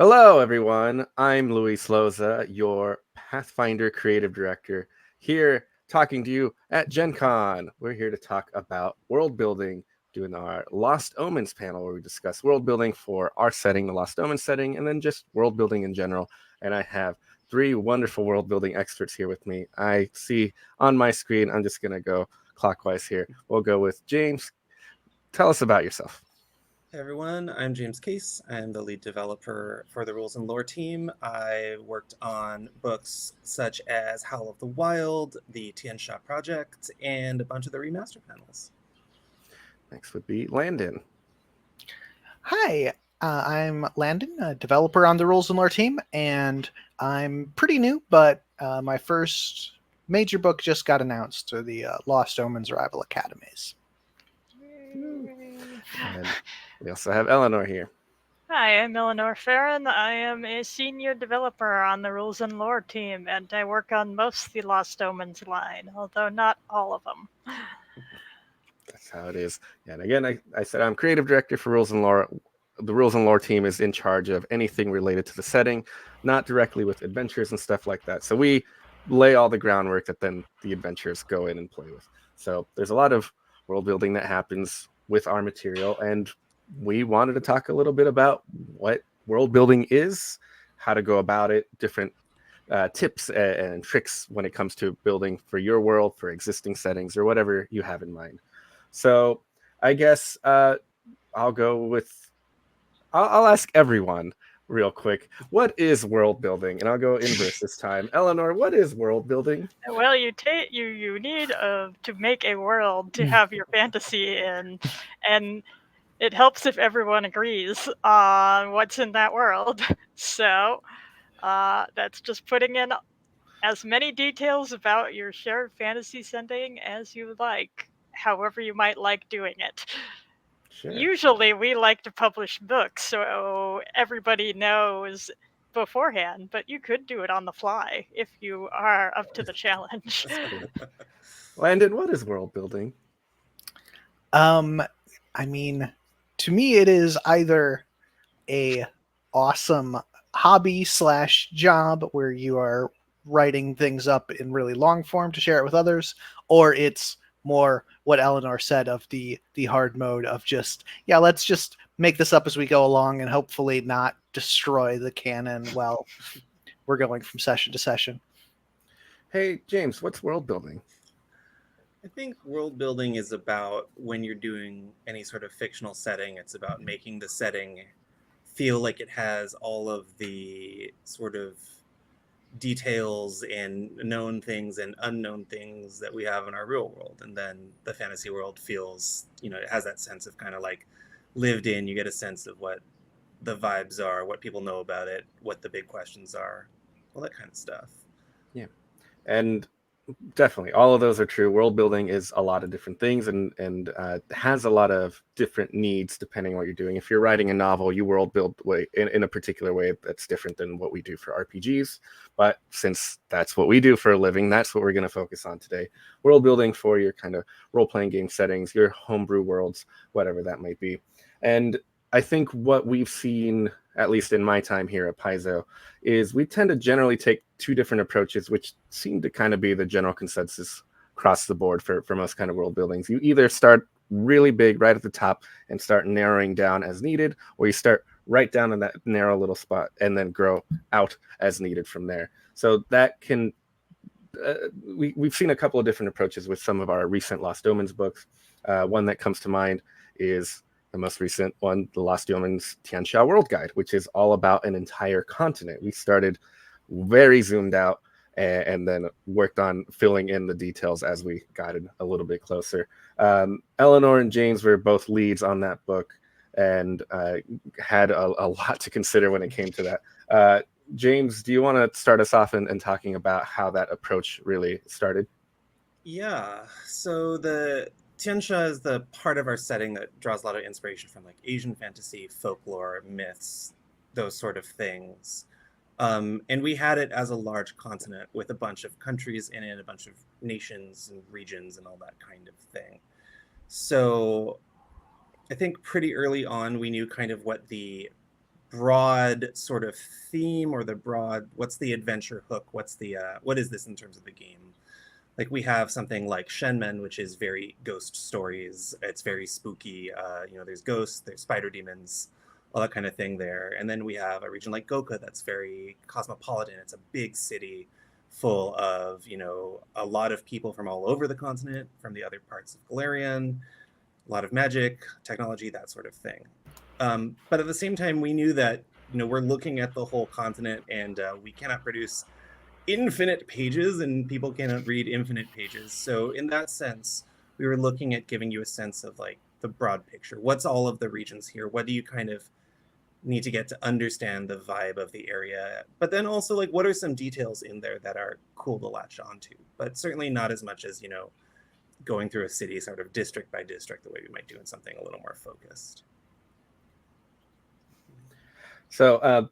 Hello, everyone. I'm Luis Loza, your Pathfinder creative director, here talking to you at Gen Con. We're here to talk about world building, doing our Lost Omens panel where we discuss world building for our setting, the Lost Omens setting, and then just world building in general. And I have three wonderful world building experts here with me. I see on my screen, I'm just going to go clockwise here. We'll go with James. Tell us about yourself. Hey everyone, I'm James Case. I'm the lead developer for the Rules and Lore team. I worked on books such as Howl of the Wild, the Tianxia Project, and a bunch of the remaster panels. Next would be Landon. Hi, I'm Landon, a developer on the Rules and Lore team, and I'm pretty new, but my first major book just got announced to the Lost Omens Rival Academies. And we also have Eleanor here. Hi, I'm Eleanor Ferron. I am a senior developer on the Rules and Lore team, and I work on most of the Lost Omens line, although not all of them. That's how it is. And again, I said I'm creative director for Rules and Lore. The Rules and Lore team is in charge of anything related to the setting, not directly with adventures and stuff like that. So we lay all the groundwork that then the adventurers go in and play with. So there's a lot of world building that happens with our material, and we wanted to talk a little bit about what world building is, how to go about it, different tips and tricks when it comes to building for your world, for existing settings, or whatever you have in mind. So I guess I'll go with I'll ask everyone real quick. What is world building? And I'll go inverse this time. Eleanor, what is world building? Well, you need to make a world to have your fantasy in, and it helps if everyone agrees on what's in that world. So that's just putting in as many details about your shared fantasy setting as you like, however you might like doing it. Sure. Usually we like to publish books so everybody knows beforehand, but you could do it on the fly if you are up to the challenge. Landon, what is world building? I mean, to me, it is either a awesome hobby slash job where you are writing things up in really long form to share it with others, or it's more what Eleanor said of the hard mode of just let's just make this up as we go along and hopefully not destroy the canon while we're going from session to session. Hey, James, what's world building? I think world building is about when you're doing any sort of fictional setting, it's about making the setting feel like it has all of the sort of details and known things and unknown things that we have in our real world. And then the fantasy world feels, it has that sense of kind of like lived in. You get a sense of what the vibes are, what people know about it, what the big questions are, all that kind of stuff. Yeah. And definitely all of those are true. World building is a lot of different things and has a lot of different needs depending on what you're doing. If you're writing a novel, you world build in a particular way that's different than what we do for RPGs. But since that's what we do for a living, that's what we're going to focus on today. World building for your kind of role-playing game settings, your homebrew worlds, whatever that might be. And I think what we've seen, at least in my time here at Paizo, is we tend to generally take two different approaches, which seem to kind of be the general consensus across the board for most kind of world buildings. You either start really big right at the top and start narrowing down as needed, or you start right down in that narrow little spot and then grow out as needed from there. So that can we've seen a couple of different approaches with some of our recent Lost Omens books. One that comes to mind is the most recent one, the Lost Omens Tianxia World Guide, which is all about an entire continent. We started very zoomed out and then worked on filling in the details as we got it a little bit closer. Eleanor and James were both leads on that book and had a lot to consider when it came to that. James, do you want to start us off in talking about how that approach really started? Yeah, so the Tianxia is the part of our setting that draws a lot of inspiration from like Asian fantasy, folklore, myths, those sort of things. And we had it as a large continent with a bunch of countries in it, a bunch of nations and regions and all that kind of thing. So I think pretty early on, we knew kind of what the broad sort of theme, or the broad, what's the adventure hook? What's the what is this in terms of the game? Like we have something like Shenmen, which is very ghost stories. It's very spooky. There's ghosts, there's spider demons, all that kind of thing there. And then we have a region like Goka that's very cosmopolitan. It's a big city full of, a lot of people from all over the continent, from the other parts of Galarian, a lot of magic, technology, that sort of thing. But at the same time, we knew that, we're looking at the whole continent, and we cannot produce infinite pages, and people cannot read infinite pages. So in that sense, we were looking at giving you a sense of like the broad picture. What's all of the regions here? What do you kind of need to get to understand the vibe of the area? But then also, like, what are some details in there that are cool to latch onto? But certainly not as much as, going through a city sort of district by district the way we might do in something a little more focused. So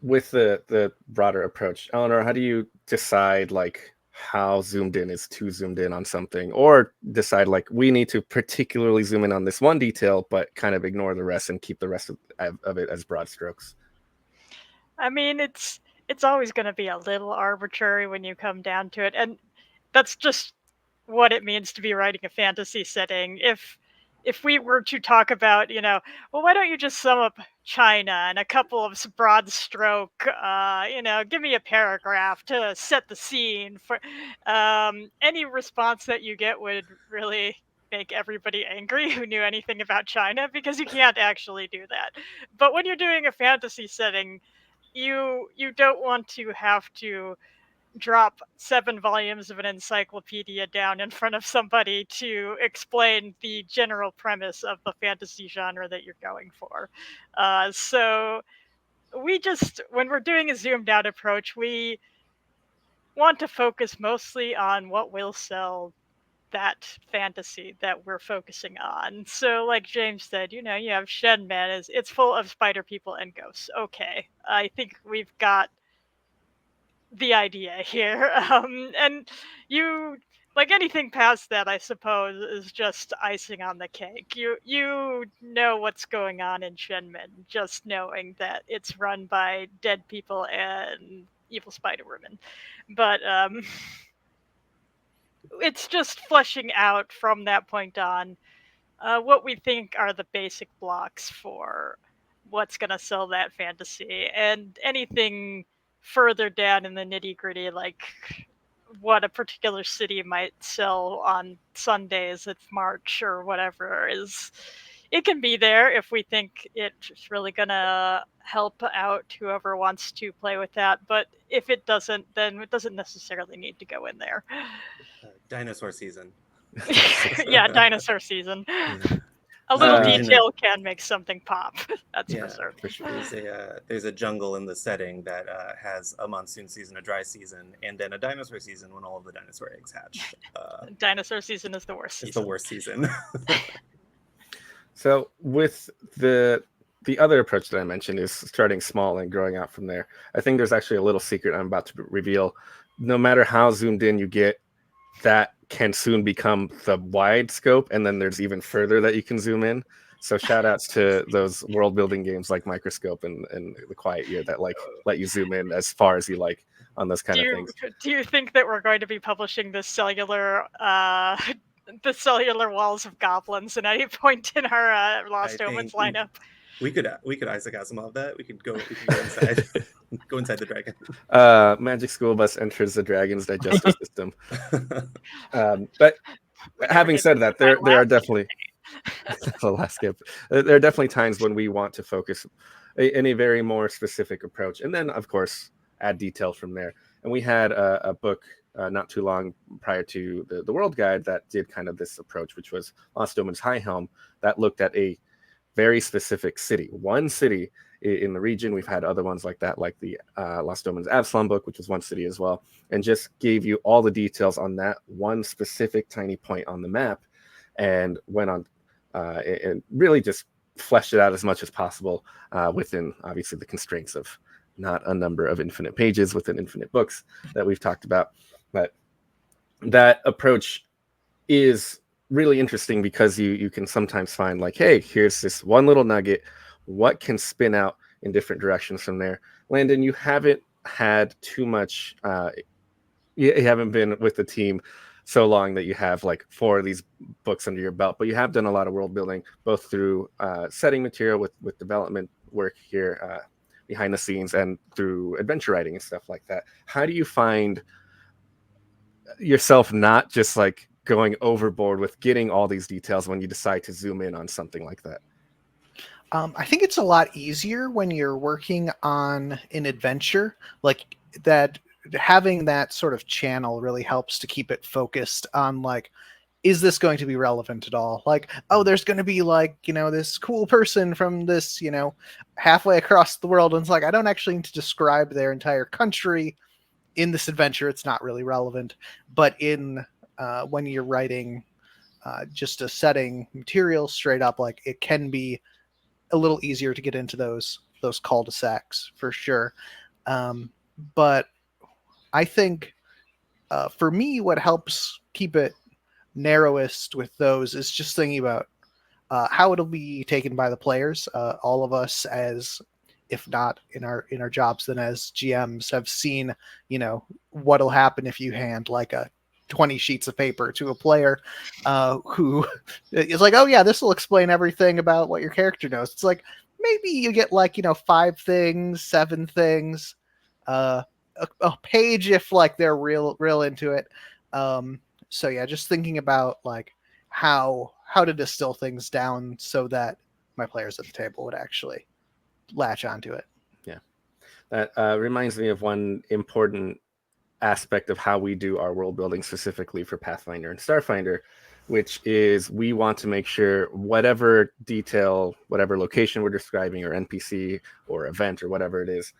with the broader approach, Eleanor, how do you decide like how zoomed in is too zoomed in on something, or decide like we need to particularly zoom in on this one detail but kind of ignore the rest and keep the rest of it as broad strokes? I mean, it's always going to be a little arbitrary when you come down to it, and that's just what it means to be writing a fantasy setting. If we were to talk about, well, why don't you just sum up China in a couple of broad stroke, give me a paragraph to set the scene for any response that you get would really make everybody angry who knew anything about China, because you can't actually do that. But when you're doing a fantasy setting, you don't want to have to drop 7 volumes of an encyclopedia down in front of somebody to explain the general premise of the fantasy genre that you're going for. So we just, when we're doing a zoomed out approach, we want to focus mostly on what will sell that fantasy that we're focusing on. So like James said, you have Shenman, it's full of spider people and ghosts. Okay, I think we've got the idea here. And you, like, anything past that, I suppose, is just icing on the cake. You know what's going on in Shenmen, just knowing that it's run by dead people and evil spider women. But it's just fleshing out from that point on what we think are the basic blocks for what's going to sell that fantasy, and anything further down in the nitty gritty, like what a particular city might sell on Sundays at March or whatever, it can be there if we think it's really going to help out whoever wants to play with that. But if it doesn't, then it doesn't necessarily need to go in there. Dinosaur season. Yeah, dinosaur season. A little detail can make something pop. That's for certain. For sure. There's a jungle in the setting that has a monsoon season, a dry season, and then a dinosaur season when all of the dinosaur eggs hatch. Dinosaur season is the worst season. It's the worst season. So with the other approach that I mentioned is starting small and growing out from there. I think there's actually a little secret I'm about to reveal. No matter how zoomed in you get, that can soon become the wide scope, and then there's even further that you can zoom in. So shout outs to those world building games like Microscope and The Quiet Year that like let you zoom in as far as you like on those kind of things. Do you think that we're going to be publishing the cellular walls of goblins at any point in our Lost Omens lineup? We could Isaac Asimov that. We could go inside. Go inside the dragon. Magic School Bus enters the dragon's digestive system. But having said that, there are definitely the last skip. There are definitely times when we want to focus in a very more specific approach, and then of course add detail from there. And we had a book not too long prior to the World Guide that did kind of this approach, which was Lost Omens High Helm, that looked at a very specific city, one city in the region. We've had other ones like that, like the Lost Omens Absalom book, which was one city as well, and just gave you all the details on that one specific tiny point on the map, and went on and really just fleshed it out as much as possible within obviously the constraints of not a number of infinite pages within infinite books that we've talked about. But that approach is really interesting because you can sometimes find like, hey, here's this one little nugget, what can spin out in different directions from there. Landon, you haven't had too much, you haven't been with the team so long that you have like 4 of these books under your belt, but you have done a lot of world building, both through setting material with development work here behind the scenes and through adventure writing and stuff like that. How do you find yourself not just like going overboard with getting all these details when you decide to zoom in on something like that? I think it's a lot easier when you're working on an adventure like that. Having that sort of channel really helps to keep it focused on like, is this going to be relevant at all? Like, oh, there's going to be like, this cool person from this, halfway across the world. And it's like, I don't actually need to describe their entire country in this adventure. It's not really relevant. But in when you're writing just a setting material straight up, like it can be a little easier to get into those cul-de-sacs for sure. But I think for me, what helps keep it narrowest with those is just thinking about how it'll be taken by the players. All of us, as if not in our jobs, then as GMs, have seen what'll happen if you hand like a 20 sheets of paper to a player who is like, oh yeah, this will explain everything about what your character knows. It's like maybe you get like 5 things, 7 things, a page if like they're real into it. So yeah, just thinking about like how to distill things down so that my players at the table would actually latch onto it. Yeah, that reminds me of one important aspect of how we do our world building specifically for Pathfinder and Starfinder, which is we want to make sure whatever detail, whatever location we're describing or NPC or event or whatever it is,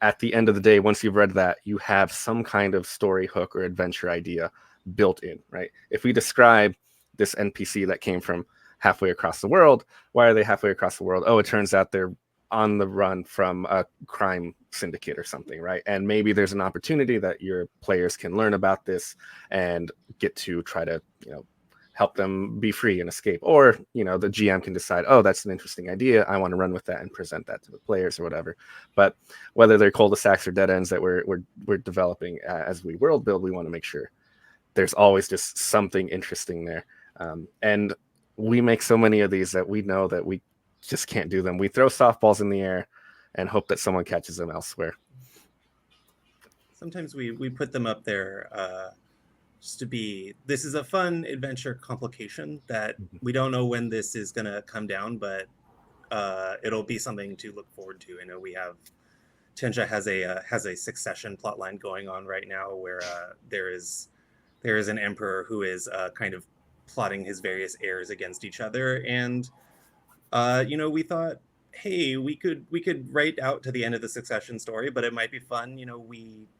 at the end of the day, once you've read that, you have some kind of story hook or adventure idea built in, right? If we describe this NPC that came from halfway across the world, why are they halfway across the world? Oh, it turns out they're on the run from a crime syndicate or something, right? And maybe there's an opportunity that your players can learn about this and get to try to, help them be free and escape. Or, the GM can decide, oh, that's an interesting idea. I want to run with that and present that to the players or whatever. But whether they're cul-de-sacs or dead ends that we're developing as we world build, we want to make sure there's always just something interesting there. And we make so many of these that we know that we just can't do them. We throw softballs in the air and hope that someone catches them elsewhere. Sometimes we put them up there just to be, this is a fun adventure complication that we don't know when this is going to come down, but it'll be something to look forward to. I know we have, Tensha has a succession plotline going on right now where there is an emperor who is kind of plotting his various heirs against each other. And we thought, hey, we could write out to the end of the succession story, but it might be fun.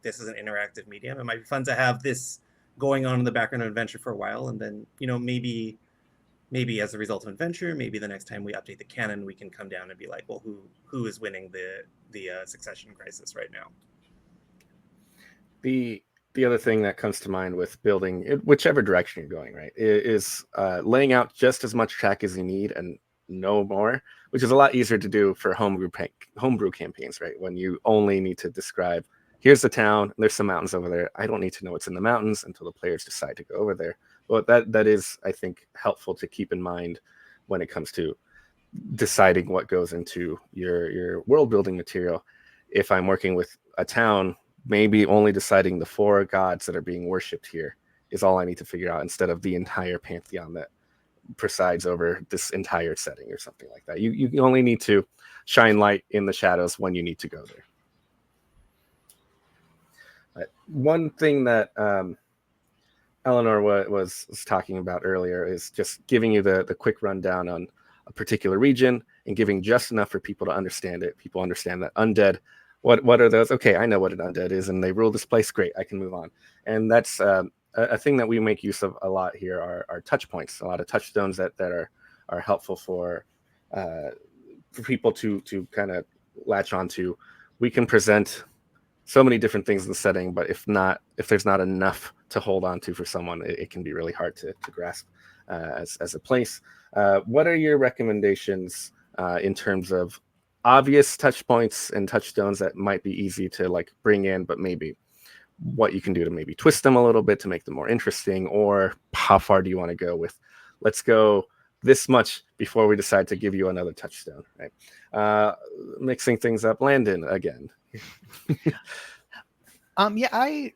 This is an interactive medium. It might be fun to have this going on in the background of adventure for a while, and then maybe as a result of adventure, maybe the next time we update the canon, we can come down and be like, well, who is winning the succession crisis right now? The other thing that comes to mind with building, whichever direction you're going, right, is laying out just as much track as you need and no more, which is a lot easier to do for homebrew campaigns, right? When you only need to describe, here's the town, there's some mountains over there. I don't need to know what's in the mountains until the players decide to go over there. But that is, I think, helpful to keep in mind when it comes to deciding what goes into your world building material. If I'm working with a town, maybe only deciding the 4 gods that are being worshipped here is all I need to figure out, instead of the entire pantheon that presides over this entire setting or something like that. You only need to shine light in the shadows when you need to go there. One thing that Eleanor was talking about earlier is just giving you the quick rundown on a particular region and giving just enough for people to understand it. People understand that undead, what are those? Okay, I know what an undead is, and they rule this place. Great, I can move on. And that's a thing that we make use of a lot here are touch points, a lot of touchstones that are helpful for people to kind of latch onto. We can present so many different things in the setting, but if there's not enough to hold on to for someone, it can be really hard to grasp as a place. What are your recommendations in terms of obvious touch points and touchstones that might be easy to like bring in, but maybe what you can do to maybe twist them a little bit to make them more interesting, or how far do you want to go with, let's go this much before we decide to give you another touchstone, right? Mixing things up. Landon, again. Yeah, I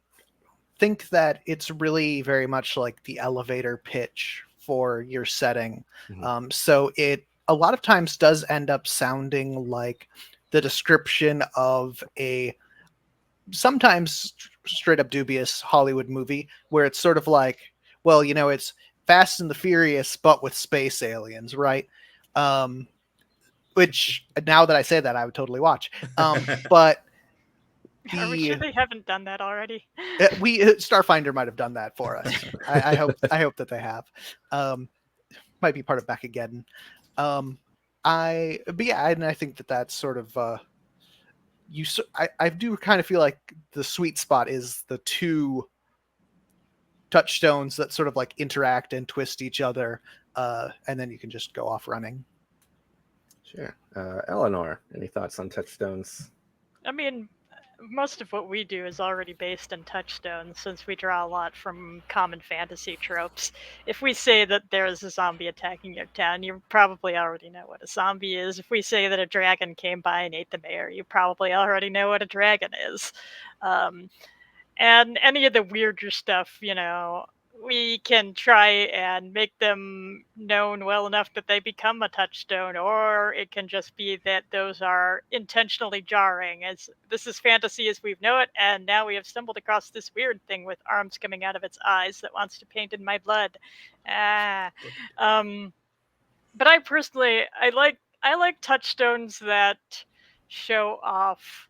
think that it's really very much like the elevator pitch for your setting. Mhm. So it a lot of times does end up sounding like the description of a sometimes straight up dubious Hollywood movie where it's sort of like, well, you know, it's Fast and the Furious, but with space aliens, right? Which now that I say that, I would totally watch. But Are we sure the they haven't done that already? we Starfinder might have done that for us. I hope that they have. Might be part of Back Again. But yeah, and I think that that's sort of I do kind of feel like the sweet spot is the two touchstones that sort of like interact and twist each other, and then you can just go off running. Sure. Eleanor, any thoughts on touchstones? I mean, most of what we do is already based in touchstones since we draw a lot from common fantasy tropes. If we say that there's a zombie attacking your town, you probably already know what a zombie is. If we say that a dragon came by and ate the mayor, you probably already know what a dragon is. Um, and any of the weirder stuff, we can try and make them known well enough that they become a touchstone, or it can just be that those are intentionally jarring, as this is fantasy as we know it, and now we have stumbled across this weird thing with arms coming out of its eyes that wants to paint in my blood. Ah. But I personally, I like touchstones that show off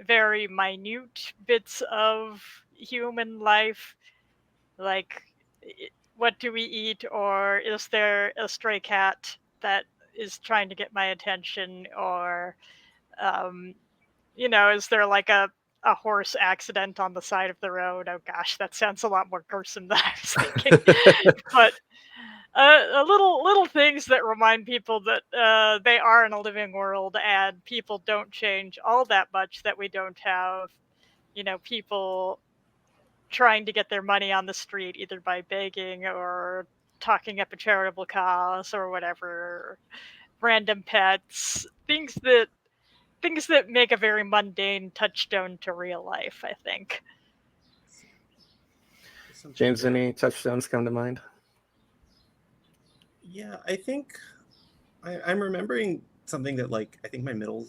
very minute bits of human life, like what do we eat, or is there a stray cat that is trying to get my attention, or um, is there like a horse accident on the side of the road? Oh gosh, that sounds a lot more gruesome than I was thinking. But little things that remind people that they are in a living world and people don't change all that much, that we don't have people trying to get their money on the street either by begging or talking up a charitable cause or whatever, random pets, things that make a very mundane touchstone to real life, I think. James, any touchstones come to mind? Yeah, I think I'm remembering something that like I think my middle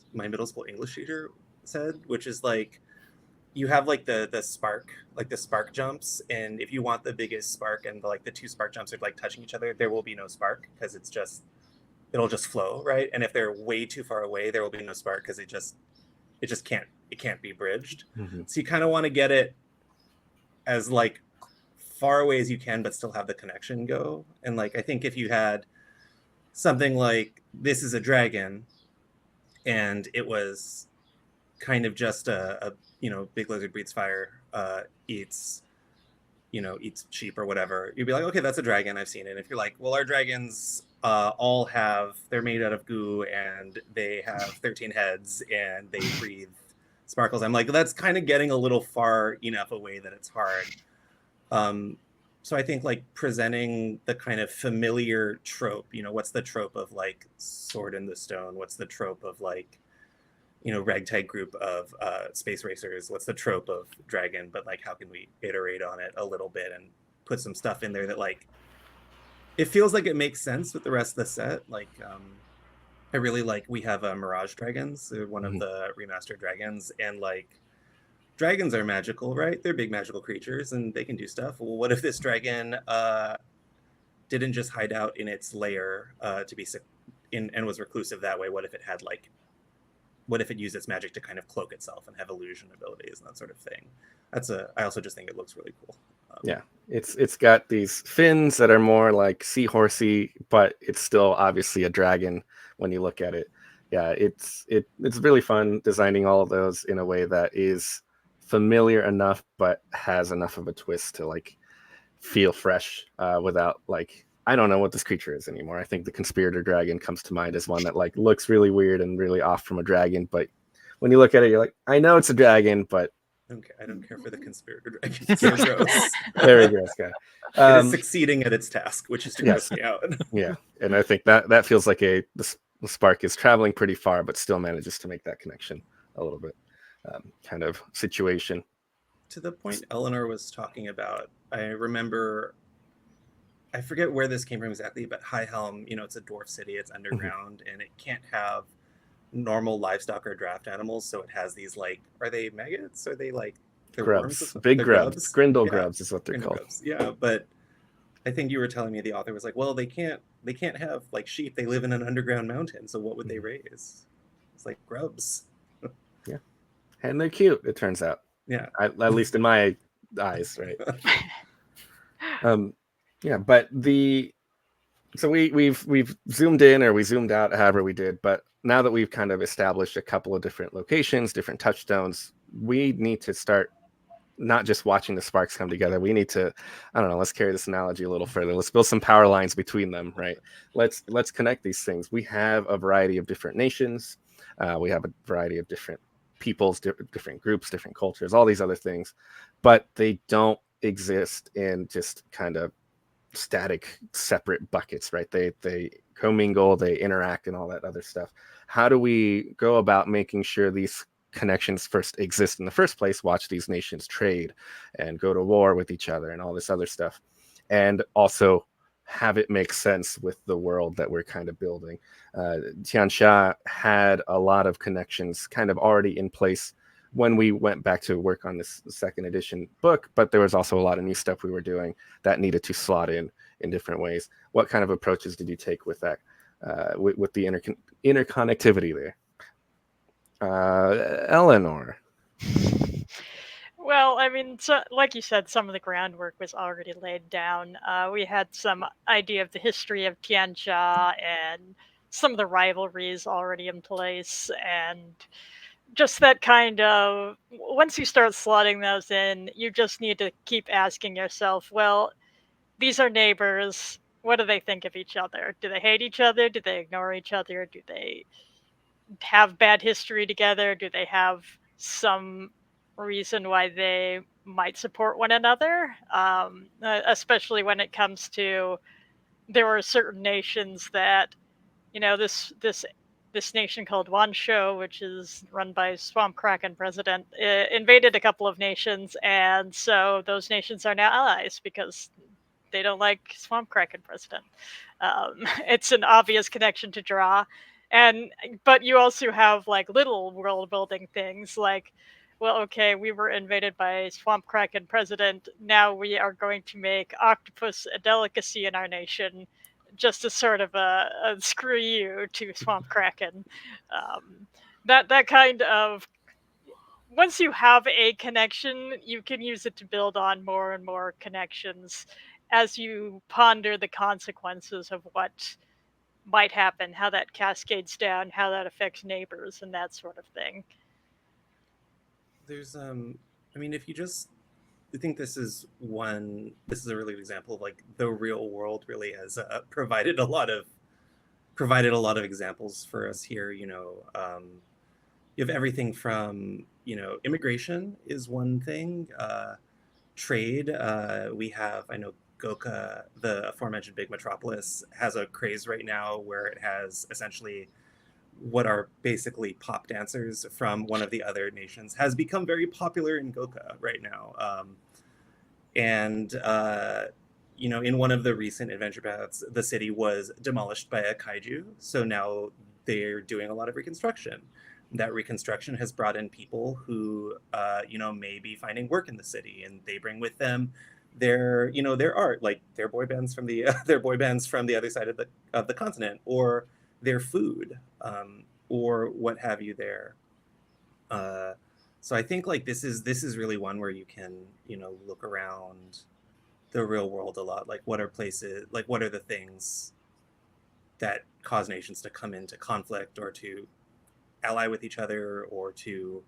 school English teacher said, which is like you have like the spark, like the spark jumps, and if you want the biggest spark and the two spark jumps are like touching each other, there will be no spark because it'll just flow, right? And if they're way too far away, there will be no spark because it can't be bridged. Mm-hmm. So you kind of want to get it as like far away as you can, but still have the connection go. And like I think if you had something like this is a dragon, and it was kind of just a big lizard breathes fire, eats sheep or whatever, you'd be like, okay, that's a dragon, I've seen it. If you're like, well, our dragons they're made out of goo and they have 13 heads and they breathe sparkles, I'm like, that's kind of getting a little far enough away that it's hard. So I think like presenting the kind of familiar trope, what's the trope of like Sword in the Stone? What's the trope of like, ragtag group of space racers? What's the trope of dragon? But like, how can we iterate on it a little bit and put some stuff in there that like, it feels like it makes sense with the rest of the set. Like, I really like, we have Mirage dragons. They're one of the remastered dragons, and like, dragons are magical, right? They're big magical creatures and they can do stuff. Well, what if this dragon didn't just hide out in its lair to be and was reclusive that way? What if it used its magic to kind of cloak itself and have illusion abilities and that sort of thing? I also just think it looks really cool. Yeah, it's got these fins that are more like seahorsey, but it's still obviously a dragon when you look at it. Yeah, it's really fun designing all of those in a way that is familiar enough but has enough of a twist to like feel fresh without like I don't know what this creature is anymore. I think the conspirator dragon comes to mind as one that like looks really weird and really off from a dragon, but when you look at it, you're like, I know it's a dragon, but Okay, I don't care for the conspirator dragon. It's so gross. very gross guy. It is succeeding at its task, which is to yes. gross me out. Yeah, and I think that feels like the spark is traveling pretty far, but still manages to make that connection a little bit, kind of situation. To the point Eleanor was talking about, I remember, I forget where this came from exactly, but High Helm, it's a dwarf city, it's underground, and it can't have normal livestock or draft animals, so it has these like, are they maggots? Are they like grubs? Worms? Big grubs. Grindle grubs is what they're called. Grubs. Yeah, but I think you were telling me the author was like, well, they can't have like sheep. They live in an underground mountain, so what would they raise? It's like grubs. Yeah, and they're cute. It turns out. Yeah, at least in my eyes, right? Yeah, but so we've zoomed in or we zoomed out, however we did. But now that we've kind of established a couple of different locations, different touchstones, we need to start not just watching the sparks come together. We need to, I don't know, let's carry this analogy a little further. Let's build some power lines between them, right? Let's connect these things. We have a variety of different nations. We have a variety of different peoples, different groups, different cultures, all these other things, but they don't exist in just kind of static separate buckets, right? They commingle, they interact, and all that other stuff. How do we go about making sure these connections first exist in the first place? Watch these nations trade and go to war with each other and all this other stuff, and also have it make sense with the world that we're kind of building. Tianxia had a lot of connections kind of already in place when we went back to work on this second edition book, but there was also a lot of new stuff we were doing that needed to slot in different ways. What kind of approaches did you take with that, with the interconnectivity there? Eleanor. Well, I mean, so, like you said, some of the groundwork was already laid down. We had some idea of the history of Tianxia and some of the rivalries already in place, and just that kind of, once you start slotting those in, you just need to keep asking yourself, well, these are neighbors. What do they think of each other? Do they hate each other? Do they ignore each other? Do they have bad history together? Do they have some reason why they might support one another? Especially when it comes to, there were certain nations that, this nation called Wansho, which is run by Swamp Kraken president, invaded a couple of nations, and so those nations are now allies because they don't like Swamp Kraken president. It's an obvious connection to draw, but you also have like little world building things like, well, okay, we were invaded by Swamp Kraken president. Now we are going to make octopus a delicacy in our nation, just as sort of a screw you to Swamp Kraken. That kind of, once you have a connection, you can use it to build on more and more connections as you ponder the consequences of what might happen, how that cascades down, how that affects neighbors, and that sort of thing. There's I mean, if you just, I think this is a really good example of like the real world really has provided a lot of examples for us here. You have everything from, immigration is one thing, trade. We have, I know Goka, the aforementioned big metropolis, has a craze right now where it has essentially what are basically pop dancers from one of the other nations has become very popular in Goka right now. And in one of the recent adventure paths, the city was demolished by a kaiju. So now they're doing a lot of reconstruction. That reconstruction has brought in people who, may be finding work in the city, and they bring with them their art, like their boy bands from the other side of the continent, or their food, or what have you there. So I think like this is really one where you can, look around the real world a lot. Like what are the things that cause nations to come into conflict or to ally with each other or to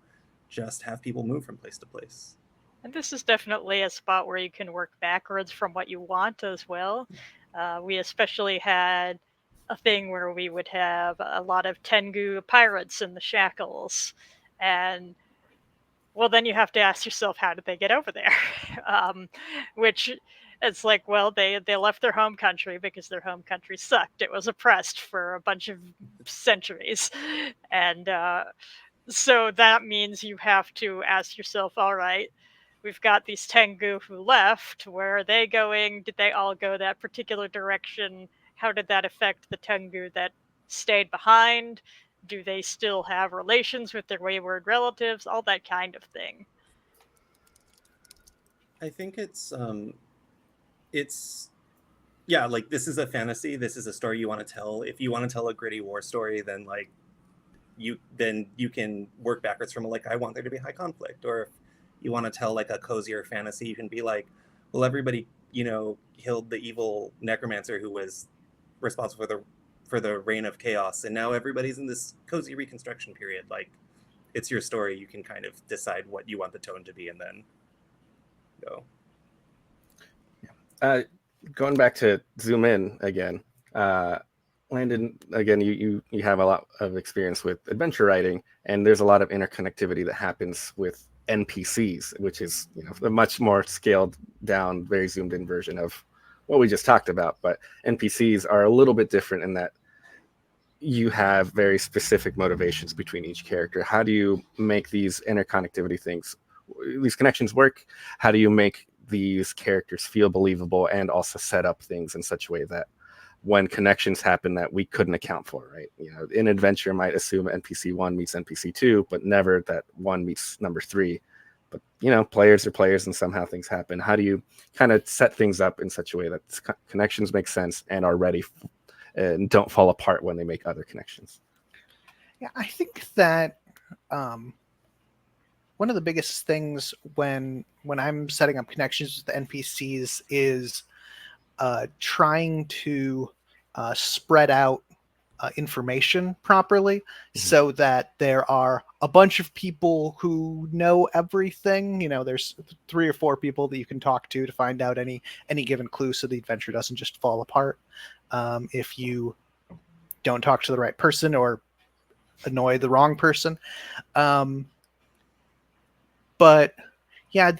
just have people move from place to place. And this is definitely a spot where you can work backwards from what you want as well. We especially had a thing where we would have a lot of Tengu pirates in the shackles, and well, then you have to ask yourself, how did they get over there? Which it's like, well, they left their home country because their home country sucked. It was oppressed for a bunch of centuries, and so that means you have to ask yourself, all right, we've got these Tengu who left. Where are they going? Did they all go that particular direction? How did that affect the Tengu that stayed behind? Do they still have relations with their wayward relatives? All that kind of thing. I think it's yeah, like this is a fantasy. This is a story you want to tell. If you want to tell a gritty war story, then like you can work backwards from like I want there to be high conflict. Or if you want to tell like a cozier fantasy, you can be like, well, everybody killed the evil necromancer who was responsible for the reign of chaos, and now everybody's in this cozy reconstruction period. Like, it's your story. You can kind of decide what you want the tone to be, and then go. Going back to zoom in again, Landon, again, you have a lot of experience with adventure writing, and there's a lot of interconnectivity that happens with NPCs, which is a much more scaled down, very zoomed in version of what we just talked about. But NPCs are a little bit different in that you have very specific motivations between each character. How do you make these interconnectivity things, these connections work? How do you make these characters feel believable and also set up things in such a way that when connections happen that we couldn't account for, right? In adventure might assume NPC 1 meets NPC 2, but never that 1 meets number 3. But players are players, and somehow things happen. How do you kind of set things up in such a way that connections make sense and are ready and don't fall apart when they make other connections? Yeah, I think that one of the biggest things when I'm setting up connections with the NPCs is trying to spread out information properly, so that there are a bunch of people who know everything. There's 3 or 4 people that you can talk to find out any given clue, so the adventure doesn't just fall apart if you don't talk to the right person or annoy the wrong person. But yeah,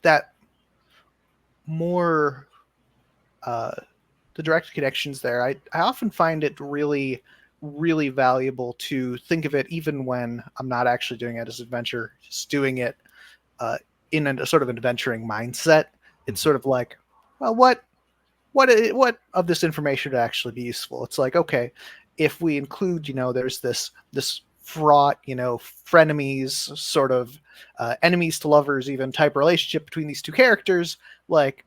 that more the direct connections there, I often find it really, really valuable to think of it even when I'm not actually doing it as adventure, just doing it in a sort of an adventuring mindset. It's sort of like, well, what of this information would actually be useful? It's like, okay, if we include, there's this fraught, frenemies, sort of enemies to lovers even type relationship between these 2 characters, like,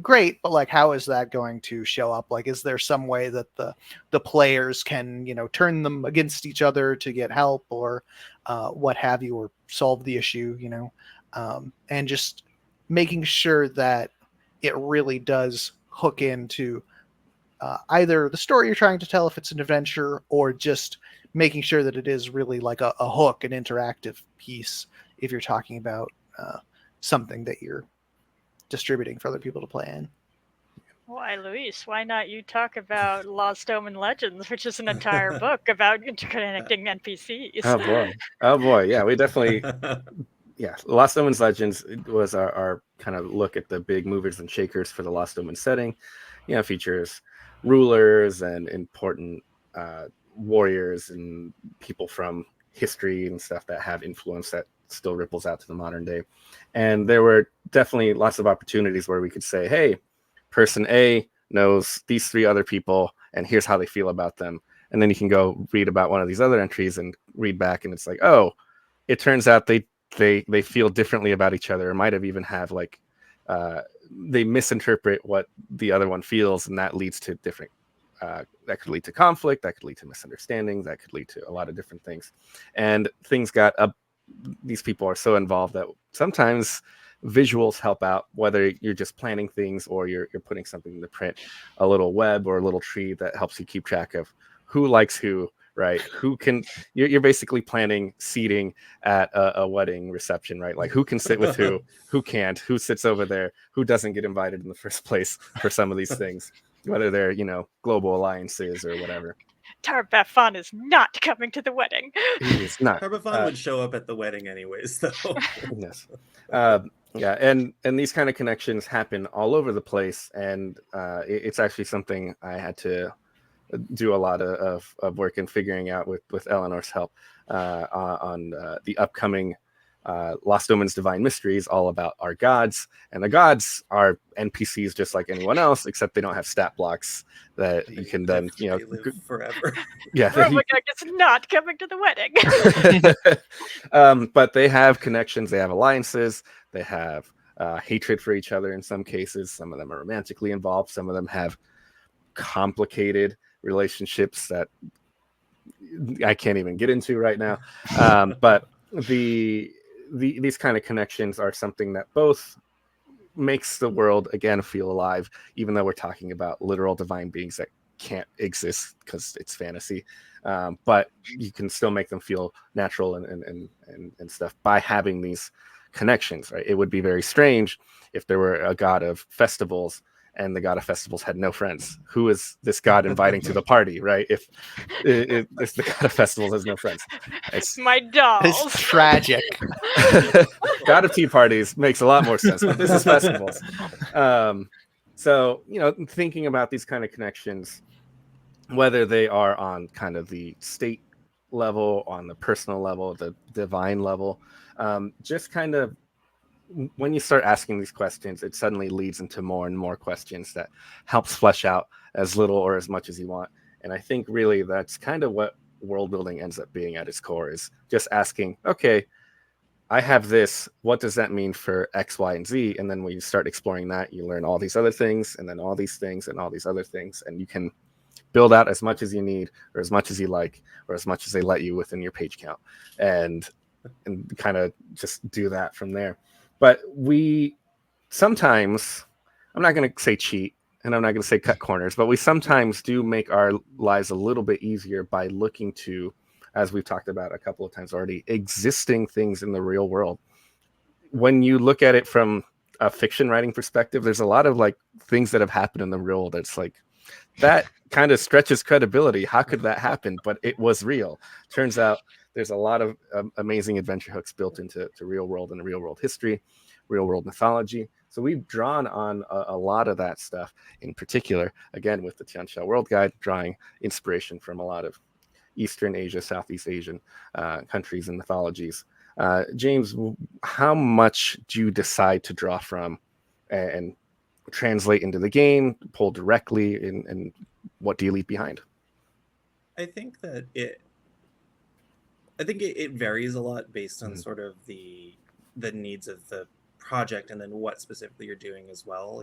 great, but like, how is that going to show up? Like, is there some way that the players can turn them against each other to get help, or what have you, or solve the issue, and just making sure that it really does hook into either the story you're trying to tell if it's an adventure, or just making sure that it is really like a hook, an interactive piece, if you're talking about something that you're distributing for other people to play in. Why, Luis, why not you talk about Lost Omen Legends, which is an entire book about interconnecting NPCs? Oh boy, yeah, we definitely Lost Omens Legends was our kind of look at the big movers and shakers for the Lost Omen setting. Features rulers and important warriors and people from history and stuff that have influence that still ripples out to the modern day. And there were definitely lots of opportunities where we could say, hey, person A knows these 3 other people, and here's how they feel about them. And then you can go read about one of these other entries and read back, and it's like, oh, it turns out they feel differently about each other. It might have even have like they misinterpret what the other one feels, and that leads to different that could lead to conflict, that could lead to misunderstandings, that could lead to a lot of different things. And things got up. These people are so involved that sometimes visuals help out, whether you're just planning things or you're putting something in the print, a little web or a little tree that helps you keep track of who likes who, right? Who can, you're basically planning seating at a wedding reception, right? Like who can sit with who can't, who sits over there, who doesn't get invited in the first place for some of these things, whether they're, global alliances or whatever. Tarbafon is not coming to the wedding. He is not. Tarbafon would show up at the wedding anyways, though. Yes. Yeah, and these kind of connections happen all over the place, and it's actually something I had to do a lot of work in figuring out with Eleanor's help on the upcoming Lost Omens Divine Mysteries, all about our gods. And the gods are NPCs just like anyone else, except they don't have stat blocks that you can then, they live forever. Yeah. Robocock is not coming to the wedding. But they have connections, they have alliances, they have hatred for each other in some cases. Some of them are romantically involved. Some of them have complicated relationships that I can't even get into right now. But these kind of connections are something that both makes the world again feel alive, even though we're talking about literal divine beings that can't exist because it's fantasy. But you can still make them feel natural and stuff by having these connections, right? It would be very strange if there were a god of festivals and the god of festivals had no friends. Who is this god inviting to the party, right? If the god of festivals has no friends. It's My dolls. It's tragic. God of tea parties makes a lot more sense, but this is festivals. So, thinking about these kind of connections, whether they are on kind of the state level, on the personal level, the divine level, just kind of when you start asking these questions, it suddenly leads into more and more questions that helps flesh out as little or as much as you want. And I think really that's kind of what world building ends up being at its core, is just asking, okay, I have this, what does that mean for X, Y, and Z? And then when you start exploring that, you learn all these other things, and then all these things, and all these other things, and you can build out as much as you need, or as much as you like, or as much as they let you within your page count, and kind of just do that from there. But we sometimes, I'm not going to say cheat, and I'm not going to say cut corners, but we sometimes do make our lives a little bit easier by looking to, as we've talked about a couple of times already, existing things in the real world. When you look at it from a fiction writing perspective, there's a lot of like things that have happened in the real world that's like, that kind of stretches credibility. How could that happen? But it was real. Turns out there's a lot of amazing adventure hooks built into real world and real world history, real world mythology. So we've drawn on a lot of that stuff, in particular, again, with the Tianxia World Guide, drawing inspiration from a lot of Eastern Asia, Southeast Asian countries and mythologies. James, how much do you decide to draw from and translate into the game, pull directly, and what do you leave behind? I think that it varies a lot based on sort of the needs of the project, and then what specifically you're doing as well.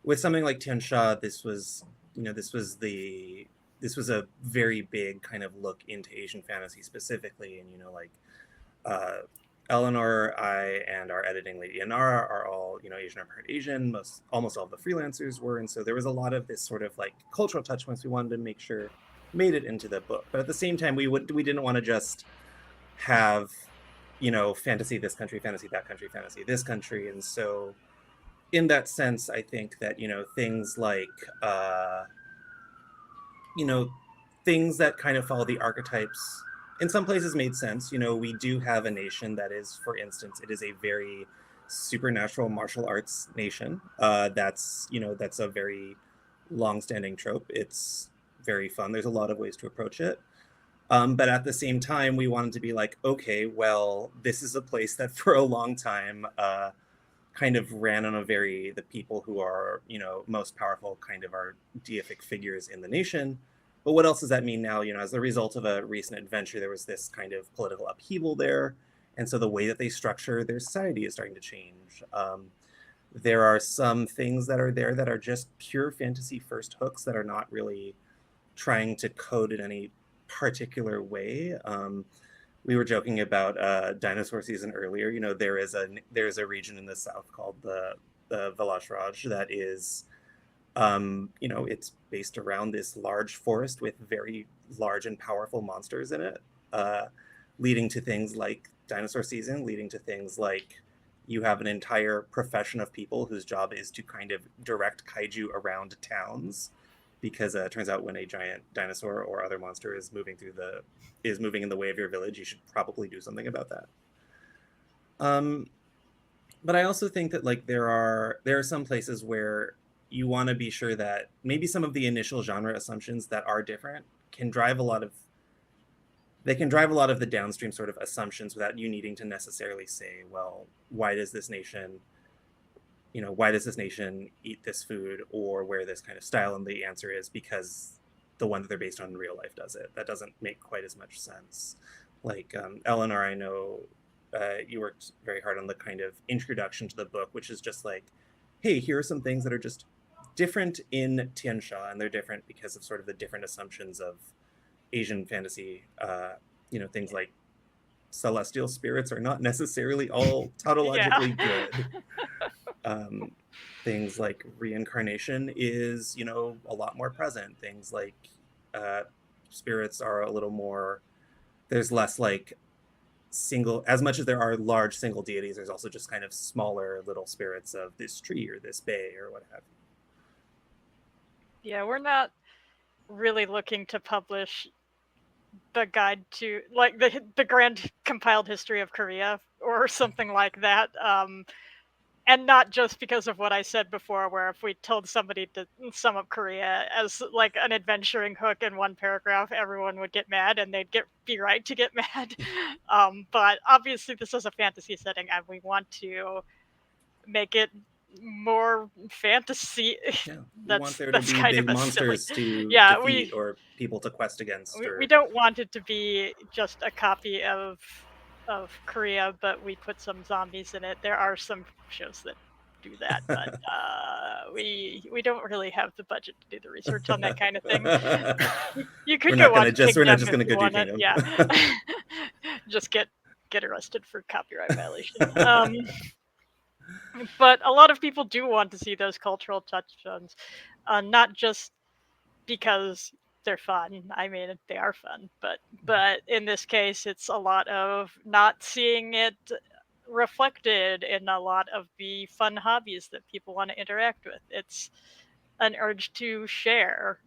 With something like Tianxia, this was a very big kind of look into Asian fantasy specifically, and Eleanor, I, and our editing lady Inara are all Asian or part Asian. Almost all of the freelancers were, and so there was a lot of this sort of like cultural touch points we wanted to make sure made it into the book. But at the same time, we didn't want to just have fantasy this country, fantasy that country, fantasy this country. And so in that sense, I think that things like things that kind of follow the archetypes in some places made sense. We do have a nation that is, for instance, it is a very supernatural martial arts nation. That's a very long-standing trope. It's very fun. There's a lot of ways to approach it. But at the same time, we wanted to be like, okay, well, this is a place that for a long time kind of ran on the people who are, most powerful kind of are deific figures in the nation. But what else does that mean now? As a result of a recent adventure, there was this kind of political upheaval there. And so the way that they structure their society is starting to change. There are some things that are there that are just pure fantasy first hooks that are not really trying to code in any particular way. We were joking about dinosaur season earlier. There's a region in the south called the Village Raj that is It's based around this large forest with very large and powerful monsters in it, leading to things like dinosaur season, leading to things like you have an entire profession of people whose job is to kind of direct kaiju around towns, because it turns out when a giant dinosaur or other monster is moving in the way of your village, you should probably do something about that. But I also think that like there are some places where you want to be sure that maybe some of the initial genre assumptions that are different can drive a lot of the downstream sort of assumptions without you needing to necessarily say, well, why does this nation eat this food or wear this kind of style? And the answer is because the one that they're based on in real life does it. That doesn't make quite as much sense. Like Eleanor, I know you worked very hard on the kind of introduction to the book, which is just like, hey, here are some things that are just different in Tianxia, and they're different because of sort of the different assumptions of Asian fantasy. Things like celestial spirits are not necessarily all tautologically good. Things like reincarnation is, a lot more present. Things like spirits are a little more, there's less like single, as much as there are large single deities, there's also just kind of smaller little spirits of this tree or this bay or what have you. Yeah, we're not really looking to publish the guide to like the grand compiled history of Korea or something like that. And not just because of what I said before, where if we told somebody to sum up Korea as like an adventuring hook in one paragraph, everyone would get mad, and they'd be right to get mad. But obviously, this is a fantasy setting, and we want to make it more fantasy. Yeah, we want there to be kind big of monsters silly... to Yeah, defeat or people to quest against. we don't want it to be just a copy of Korea, but we put some zombies in it. There are some shows that do that, but we don't really have the budget to do the research on that kind of thing. You could go watch we're not Kingdom just if gonna you go do want it. Kingdom. Yeah, just get arrested for copyright violation. But a lot of people do want to see those cultural touchstones, not just because they're fun. I mean, they are fun, but in this case, it's a lot of not seeing it reflected in a lot of the fun hobbies that people want to interact with. It's an urge to share,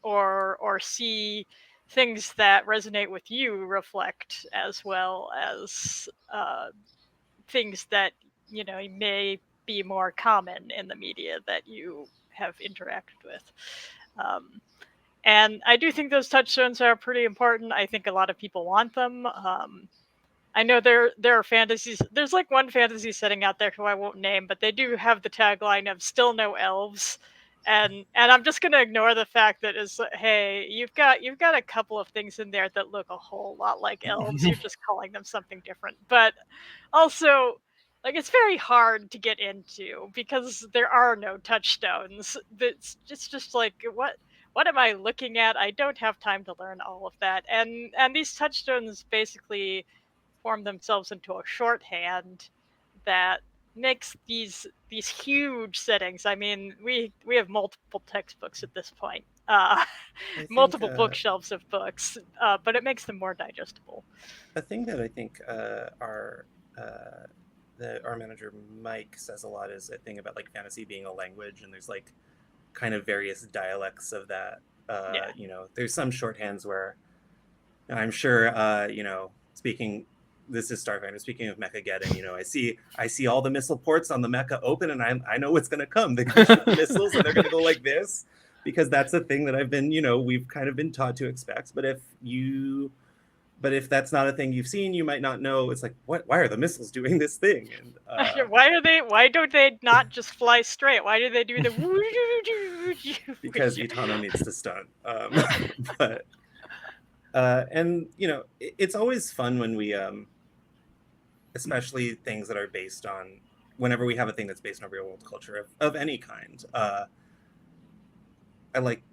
or see things that resonate with you reflect, as well as things that may be more common in the media that you have interacted with. And I do think those touchstones are pretty important. I think a lot of people want them. I know there are fantasies. There's like one fantasy setting out there who I won't name, but they do have the tagline of "Still no elves," and I'm just gonna ignore the fact that is, hey, you've got a couple of things in there that look a whole lot like elves. You're just calling them something different. But also, like, it's very hard to get into because there are no touchstones. It's just like, what am I looking at? I don't have time to learn all of that. And these touchstones basically form themselves into a shorthand that makes these huge settings. I mean, we have multiple textbooks at this point, multiple bookshelves of books, but it makes them more digestible. A thing that I think our manager Mike says a lot is a thing about like fantasy being a language, and there's like kind of various dialects of that. There's some shorthands where I'm sure speaking. This is Starfinder. Speaking of Mechageddon, I see all the missile ports on the mecha open, and I know what's going to come. They're going to shoot missiles, and they're going to go like this, because that's a thing that I've been, we've kind of been taught to expect. But if that's not a thing you've seen, you might not know. It's like, why are the missiles doing this thing? And why don't they not just fly straight? Why do they do the because Utano needs to stun. It's always fun when we especially things that are based on, whenever we have a thing that's based on real world culture of any kind. I like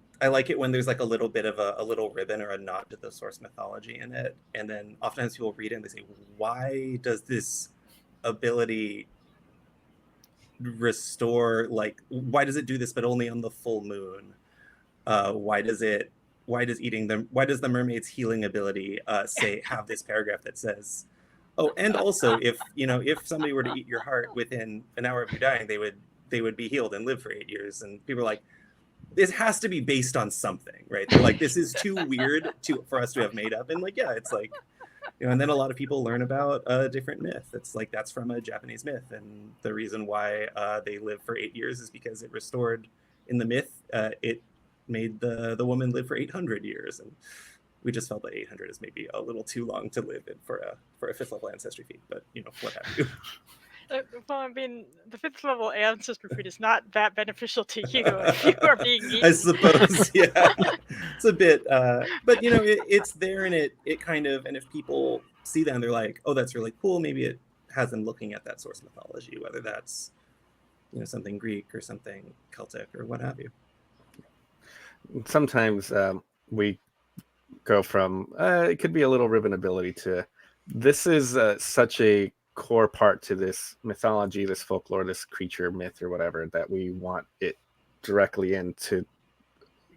it when there's like a little bit of a little ribbon or a nod to the source mythology in it, and then oftentimes people read it and they say, why does this ability restore, like, why does it do this but only on the full moon? Why does the mermaid's healing ability have this paragraph that says, oh, and also if somebody were to eat your heart within an hour of you dying, they would be healed and live for 8 years. And people are like, this has to be based on something, right? They're like, this is too weird for us to have made up. And like, yeah, it's like, and then a lot of people learn about a different myth. It's like, that's from a Japanese myth, and the reason why they live for 8 years is because it restored, in the myth, it made the woman live for 800 years, and we just felt that 800 is maybe a little too long to live in for a 5th level ancestry feat, but what have you. Well, I mean, the 5th level ancestry feat is not that beneficial to you if you are being eaten. I suppose, yeah. It's a bit, but it's there, and it kind of, and if people see that and they're like, oh, that's really cool, maybe it has them looking at that source mythology, whether that's something Greek or something Celtic or what have you. Sometimes we go from it could be a little ribbon ability to this is such a core part to this mythology, this folklore, this creature myth or whatever, that we want it directly into.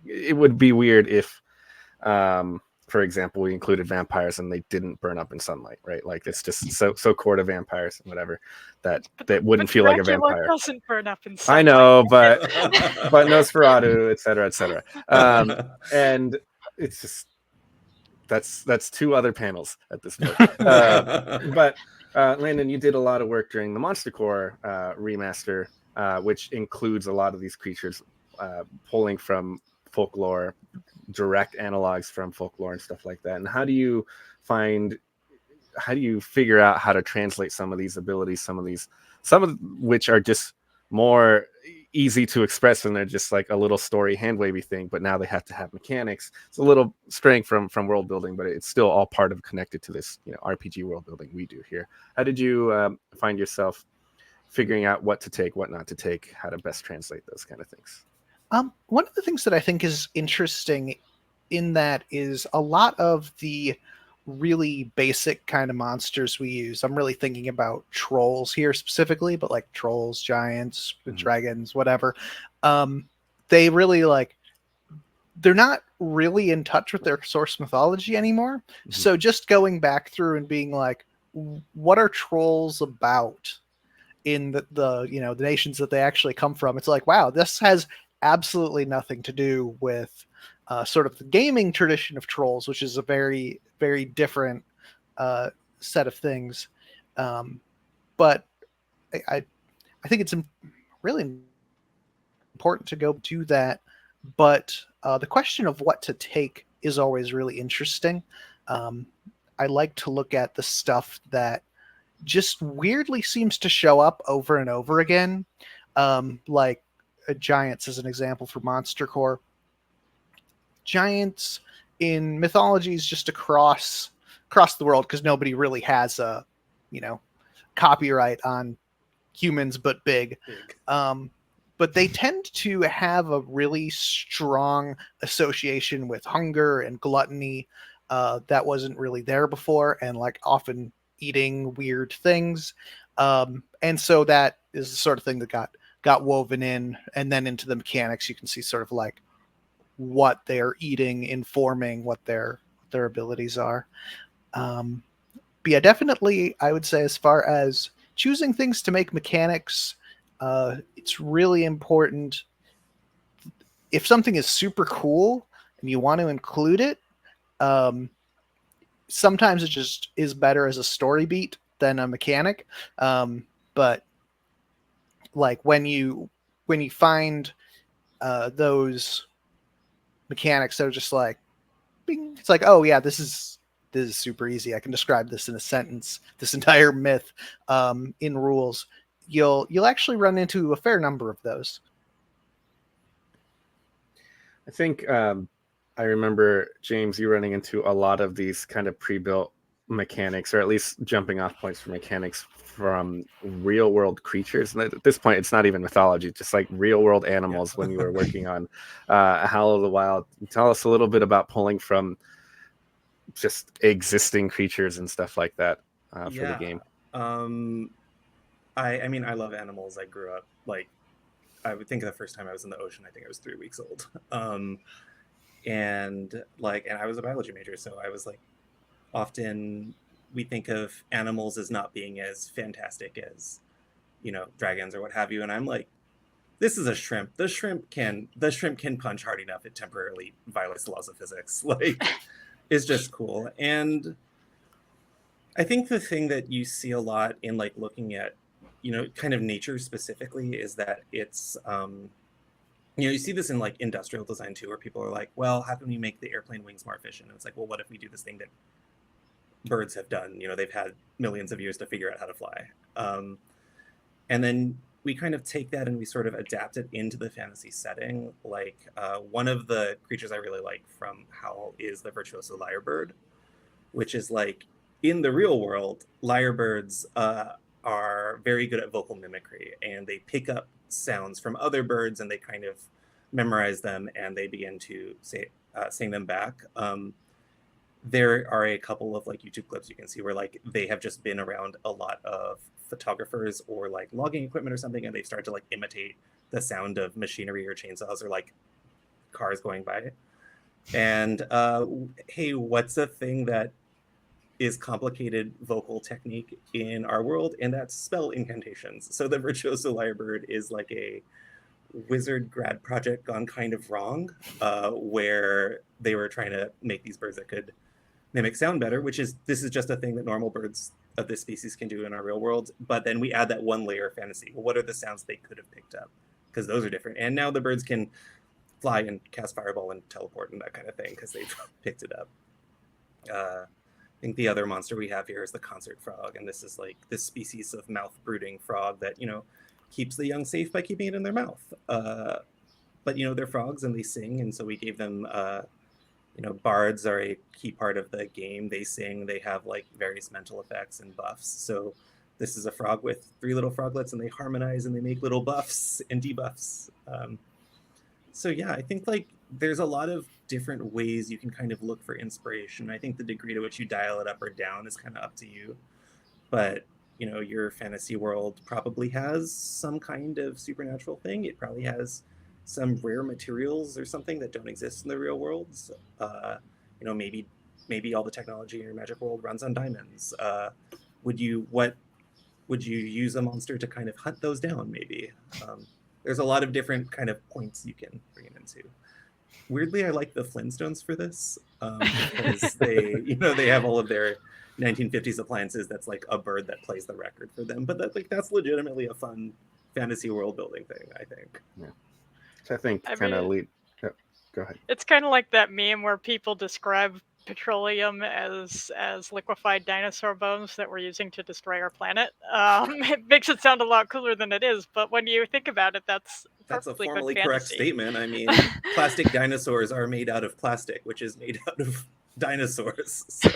It would be weird if for example, we included vampires and they didn't burn up in sunlight, right? Like, it's just so core to vampires and whatever that wouldn't feel like a vampire. Doesn't burn up in sunlight. I know, but Nosferatu, etc. And it's just that's 2 other panels at this point. But Landon, you did a lot of work during the Monster Core remaster, which includes a lot of these creatures pulling from folklore, direct analogs from folklore and stuff like that. And how do you figure out how to translate some of these abilities, some of which are just more easy to express and they're just like a little story hand wavy thing, but now they have to have mechanics. It's a little straying from world building, but it's still all part of connected to this RPG world building we do here. How did you find yourself figuring out what to take, what not to take, how to best translate those kind of things? One of the things that I think is interesting in that is a lot of the really basic kind of monsters we use. I'm really thinking about trolls here specifically, but like trolls, giants, dragons, whatever. They really they're not really in touch with their source mythology anymore. Mm-hmm. So just going back through and being like, what are trolls about in the nations that they actually come from? It's like, wow, this has absolutely nothing to do with sort of the gaming tradition of trolls, which is a very, very different set of things. But I think it's really important to go to that. But the question of what to take is always really interesting. I like to look at the stuff that just weirdly seems to show up over and over again. Like giants as an example for Monster Core. Giants in mythologies just across the world, because nobody really has a copyright on humans but big. But they tend to have a really strong association with hunger and gluttony that wasn't really there before, and often eating weird things. And so that is the sort of thing that got woven in, and then into the mechanics you can see sort of what they're eating informing what their abilities are. But yeah, definitely I would say, as far as choosing things to make mechanics, it's really important. If something is super cool and you want to include it, sometimes it just is better as a story beat than a mechanic. But when you find those mechanics that are just bing, it's oh yeah, this is super easy, I can describe this in a sentence, this entire myth in rules, you'll actually run into a fair number of those. I think I remember, James, you running into a lot of these kind of pre-built mechanics, or at least jumping off points for mechanics from real world creatures. And at this point, it's not even mythology, just real world animals. When you were working on Howl of the Wild, tell us a little bit about pulling from just existing creatures and stuff like that for the game. I mean, I love animals. I grew up like, I would think the first time I was in the ocean, I think I was 3 weeks old. And I was a biology major, so I was like, often we think of animals as not being as fantastic as, dragons or what have you. And I'm like, this is a shrimp. The shrimp can punch hard enough. It temporarily violates the laws of physics. Like, it's just cool. And I think the thing that you see a lot in like looking at, kind of nature specifically is that it's, you see this in like industrial design too, where people are like, well, how can we make the airplane wings more efficient? And it's like, well, what if we do this thing that birds have done? They've had millions of years to figure out how to fly. And then we kind of take that and we sort of adapt it into the fantasy setting. Like one of the creatures I really like from Howl is the virtuoso lyrebird, which is like, in the real world, lyrebirds are very good at vocal mimicry, and they pick up sounds from other birds and they kind of memorize them and they begin to sing them back. There are a couple of like YouTube clips you can see where like they have just been around a lot of photographers or like logging equipment or something, and they start to like imitate the sound of machinery or chainsaws or like cars going by. And hey, what's a thing that is complicated vocal technique in our world? And that's spell incantations. So the virtuoso lyrebird is like a wizard grad project gone kind of wrong, where they were trying to make these birds that could mimic sound better, this is just a thing that normal birds of this species can do in our real world. But then we add that one layer of fantasy. Well, what are the sounds they could have picked up? Because those are different. And now the birds can fly and cast fireball and teleport and that kind of thing because they've picked it up. I think the other monster we have here is the concert frog, and this is like this species of mouth brooding frog that keeps the young safe by keeping it in their mouth. But they're frogs and they sing, and so we gave them bards are a key part of the game. They sing, they have like various mental effects and buffs. So this is a frog with 3 little froglets, and they harmonize and they make little buffs and debuffs. So yeah, I think like there's a lot of different ways you can kind of look for inspiration. I think the degree to which you dial it up or down is kind of up to you. But your fantasy world probably has some kind of supernatural thing. It probably has some rare materials or something that don't exist in the real world. Maybe all the technology in your magic world runs on diamonds. Would you use a monster to kind of hunt those down? Maybe. There's a lot of different kind of points you can bring it into. Weirdly, I like the Flintstones for this, because they have all of their 1950s appliances. That's like a bird that plays the record for them. But that's legitimately a fun fantasy world building thing, I think. Yeah. I think kind of lead. Oh, go ahead. It's kind of like that meme where people describe petroleum as liquefied dinosaur bones that we're using to destroy our planet. It makes it sound a lot cooler than it is, but when you think about it, that's a good formally correct fantasy. statement. I mean, plastic dinosaurs are made out of plastic, which is made out of dinosaurs. So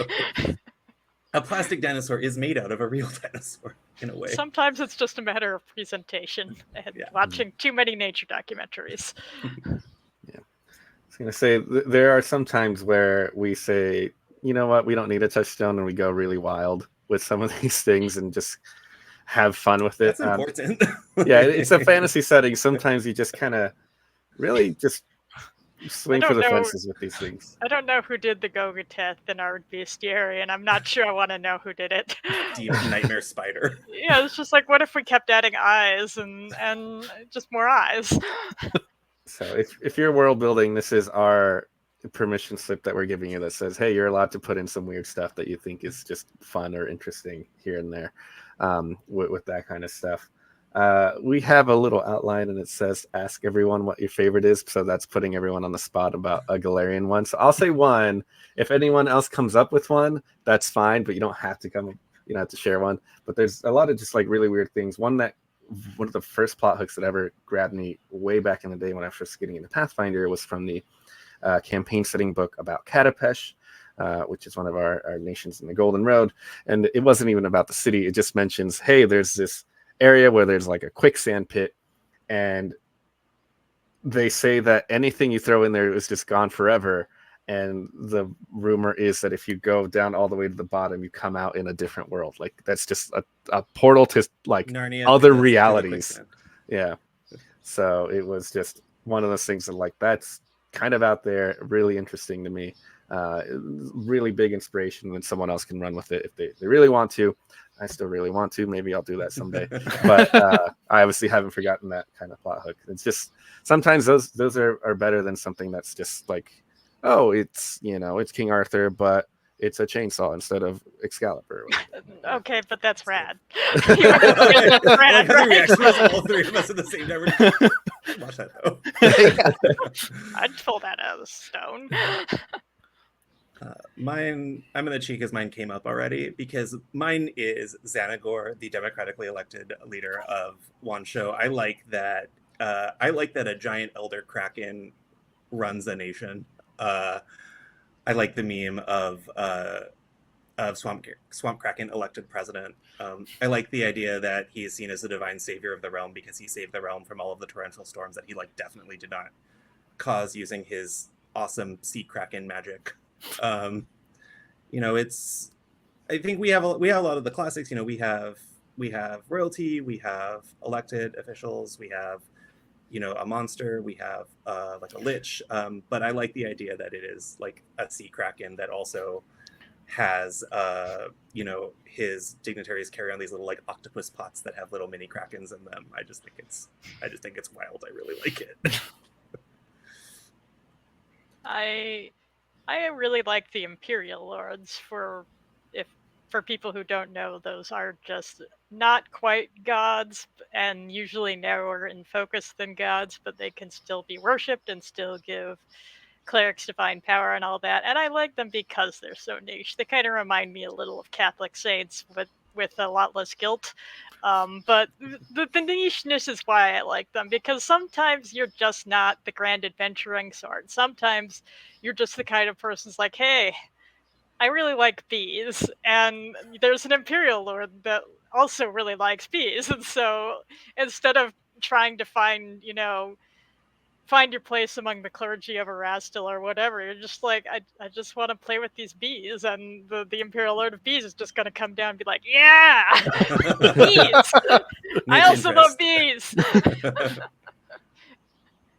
a plastic dinosaur is made out of a real dinosaur in a way. Sometimes it's just a matter of presentation and watching too many nature documentaries. Yeah. I was going to say, there are some times where we say, you know what, we don't need a touchstone, and we go really wild with some of these things and just have fun with it. That's important. Yeah, it's a fantasy setting. Sometimes you just kind of really just swing for the fences with these things. I don't know who did the Gogateth in our bestiary, and I'm not sure I want to know who did it. Nightmare spider. Yeah, it's just like, what if we kept adding eyes and just more eyes? So if you're world building, this is our permission slip that we're giving you that says, hey, you're allowed to put in some weird stuff that you think is just fun or interesting here and there, with that kind of stuff. We have a little outline, and it says ask everyone what your favorite is. So that's putting everyone on the spot about a Galarian one. So I'll say one. If anyone else comes up with one, that's fine, but you don't have to have to share one. But there's a lot of just like really weird things. One of the first plot hooks that ever grabbed me way back in the day when I was first getting into Pathfinder was from the campaign setting book about Katapesh, which is one of our nations in the Golden Road. And it wasn't even about the city. It just mentions, hey, there's this area where there's like a quicksand pit, and they say that anything you throw in there is just gone forever. and the rumor is that if you go down all the way to the bottom, you come out in a different world. Like that's just a portal to like Narnia other through the realities. quicksand. Yeah. So it was just one of those things that like that's kind of out there, really interesting to me. Really big inspiration when someone else can run with it if they really want to. I still really want to. Maybe I'll do that someday. But I obviously haven't forgotten that kind of plot hook. It's just sometimes those are better than something that's just like, oh, it's it's King Arthur, but it's a chainsaw instead of Excalibur. Okay, but that's rad. I Rad, like how the right? reaction was all three of us at the same time. Watch that though. I'd pull that out of the stone. Mine, I'm gonna cheat because mine came up already, because mine is Xanagor, the democratically elected leader of Wansho. I like that a giant elder kraken runs a nation. I like the meme of Swamp Kraken elected president. I like the idea that he is seen as the divine savior of the realm because he saved the realm from all of the torrential storms that he like definitely did not cause using his awesome sea kraken magic. It's, I think we have a lot of the classics. We have royalty, we have elected officials, we have a monster, we have like a lich, but I like the idea that it is like a sea kraken that also has his dignitaries carry on these little like octopus pots that have little mini krakens in them. I just think it's wild. I really like it. I really like the Imperial Lords. For people who don't know, those are just not quite gods and usually narrower in focus than gods, but they can still be worshipped and still give clerics divine power and all that. And I like them because they're so niche. They kind of remind me a little of Catholic saints, with a lot less guilt. But the nicheness is why I like them, because sometimes you're just not the grand adventuring sort. Sometimes you're just the kind of person's like, hey, I really like bees, and there's an Imperial Lord that also really likes bees. And so instead of trying to find your place among the clergy of Erastil or whatever, you're just like, I just want to play with these bees, and the Imperial Lord of Bees is just going to come down and be like, yeah, bees. I also love bees. It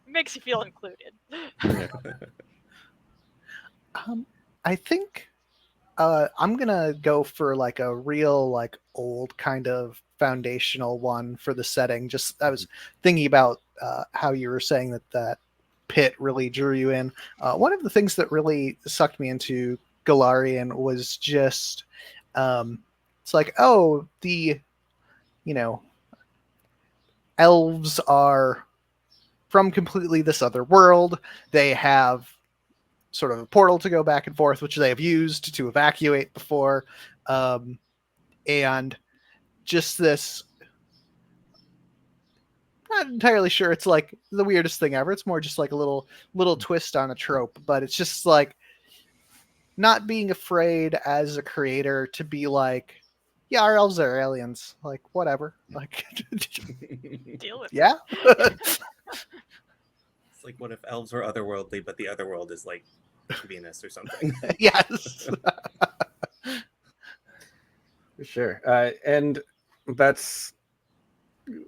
makes you feel included. I think I'm gonna go for like a real like old kind of foundational one for the setting. Just I was thinking about how you were saying that pit really drew you in. One of the things that really sucked me into Galarian was just it's like, oh, the elves are from completely this other world. They have sort of a portal to go back and forth, which they have used to evacuate before. And just this, not entirely sure it's like the weirdest thing ever. It's more just like a little twist on a trope, but it's just like not being afraid as a creator to be like, yeah, our elves are aliens. Like, whatever. Like, Deal with yeah. It's like, what if elves were otherworldly, but the other world is like Venus or something? Yes. For sure. And that's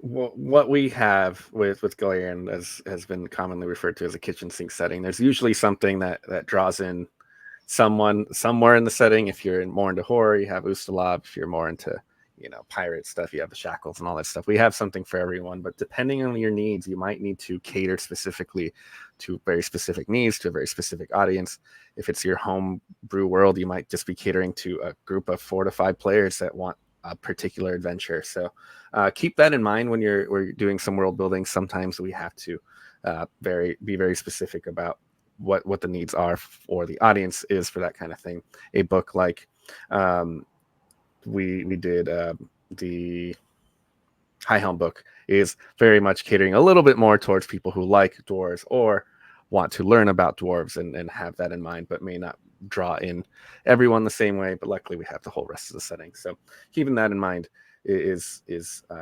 what we have with Galarian has been commonly referred to as a kitchen sink setting. There's usually something that draws in someone somewhere in the setting. If you're more into horror, you have Ustalab. If you're more into pirate stuff, you have the shackles and all that stuff. We have something for everyone, but depending on your needs, you might need to cater specifically to very specific needs, to a very specific audience. If it's your home brew world, you might just be catering to a group of 4 to 5 players that want a particular adventure. So keep that in mind when we're doing some world building. Sometimes we have to be very specific about what the needs are or the audience is for that kind of thing. A book like we did the High Helm book is very much catering a little bit more towards people who like dwarves or want to learn about dwarves and have that in mind, but may not draw in everyone the same way. But luckily we have the whole rest of the setting. So keeping that in mind, is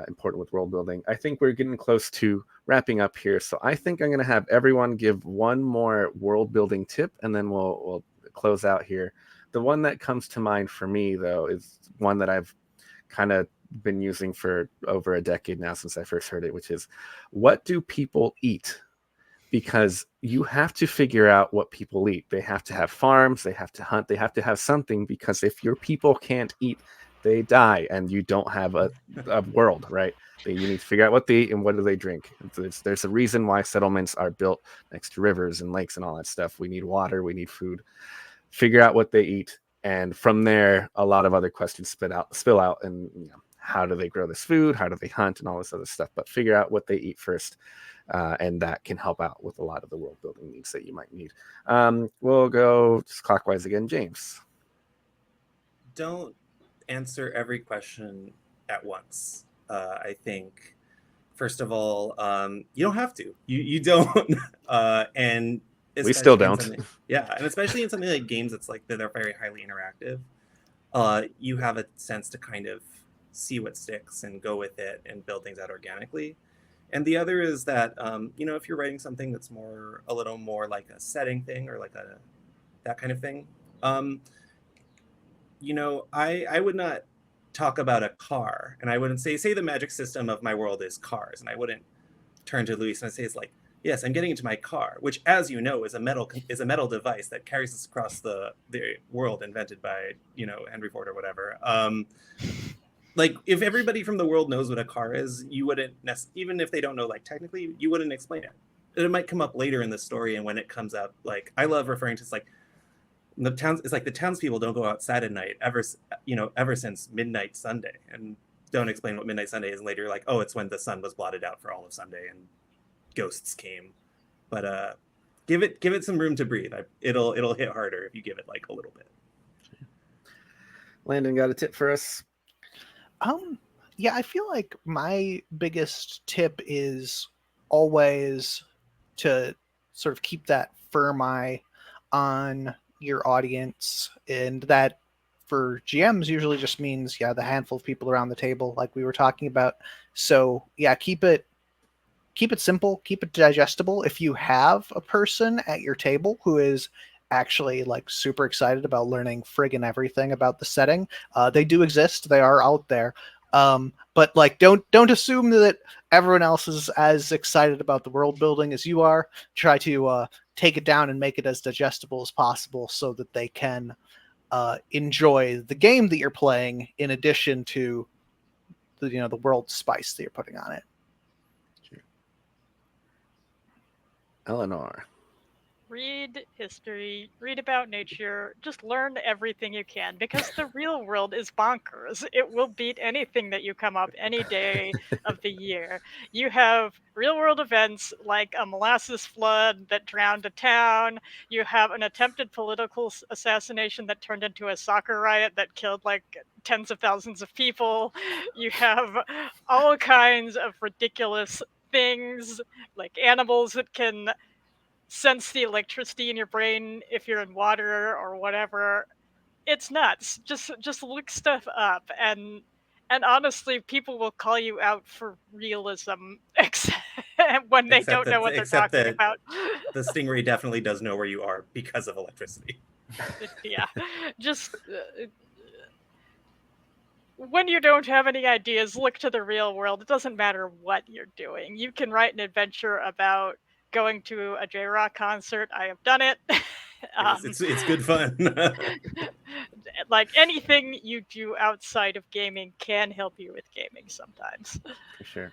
important with world building. I think we're getting close to wrapping up here, so I think I'm going to have everyone give one more world building tip, and then we'll close out here. The one that comes to mind for me, though, is one that I've kind of been using for over a decade now since I first heard it, which is, what do people eat? Because you have to figure out what people eat. They have to have farms, they have to hunt, they have to have something, because if your people can't eat, they die, and you don't have a world, right? You need to figure out what they eat and what do they drink. There's a reason why settlements are built next to rivers and lakes and all that stuff. We need water, we need food. Figure out what they eat, and from there, a lot of other questions spill out, and how do they grow this food? How do they hunt and all this other stuff? But figure out what they eat first. And that can help out with a lot of the world building needs that you might need. We'll go just clockwise again. James. Don't answer every question at once. I think, first of all, you don't have to. You don't. And we still don't. Yeah, and especially in something like games that's like they're very highly interactive. You have a sense to kind of see what sticks and go with it and build things out organically. And the other is that, if you're writing something that's a little more like a setting thing or like that kind of thing, I would not talk about a car, and I wouldn't say the magic system of my world is cars, and I wouldn't turn to Luis and say it's like, yes, I'm getting into my car, which, as you know, is a metal device that carries us across the world, invented by Henry Ford or whatever. Like, if everybody from the world knows what a car is, you wouldn't even if they don't know, like, technically, you wouldn't explain it. It might come up later in the story, and when it comes up, like, I love referring to, it's like the townspeople don't go outside at night ever since midnight Sunday, and don't explain what midnight Sunday is, and later you're like, oh, it's when the sun was blotted out for all of Sunday and ghosts came. But give it some room to breathe. It'll hit harder if you give it like a little bit. Landon, got a tip for us? Yeah, I feel like my biggest tip is always to sort of keep that firm eye on your audience, and that for GMs usually just means the handful of people around the table, like we were talking about. So keep it simple, keep it digestible. If you have a person at your table who is actually like super excited about learning friggin' everything about the setting, they do exist, they are out there. But like, don't assume that everyone else is as excited about the world building as you are. Try to take it down and make it as digestible as possible so that they can enjoy the game that you're playing, in addition to the world spice that you're putting on it. Eleanor. Read history, read about nature, just learn everything you can, because the real world is bonkers. It will beat anything that you come up any day of the year. You have real world events like a molasses flood that drowned a town. You have an attempted political assassination that turned into a soccer riot that killed like tens of thousands of people. You have all kinds of ridiculous things, like animals that can sense the electricity in your brain if you're in water or whatever. It's nuts. Just look stuff up, and honestly, people will call you out for realism when they don't know what they're talking about. The stingray definitely does know where you are because of electricity. Yeah, just when you don't have any ideas, look to the real world. It doesn't matter what you're doing. You can write an adventure about going to a J-Rock concert. I have done it. It's good fun. Like, anything you do outside of gaming can help you with gaming sometimes. For sure.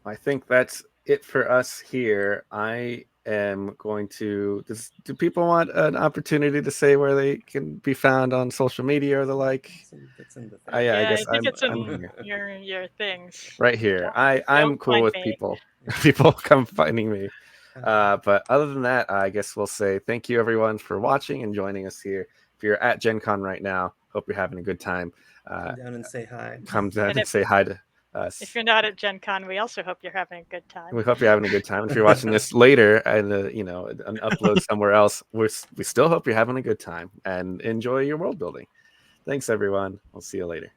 I think that's it for us here. I am going to... Do people want an opportunity to say where they can be found on social media or the like? It's in the thing. I guess it's I'm in your things. right here. I'm cool with people come finding me. But other than that, I guess we'll say thank you everyone for watching and joining us here. If you're at Gen Con right now, hope you're having a good time. Come down and say hi. Come down and say hi to us. If you're not at Gen Con, we also hope you're having a good time. We hope you're having a good time. If you're watching this later and an upload somewhere else, we still hope you're having a good time and enjoy your world building. Thanks everyone. We'll see you later.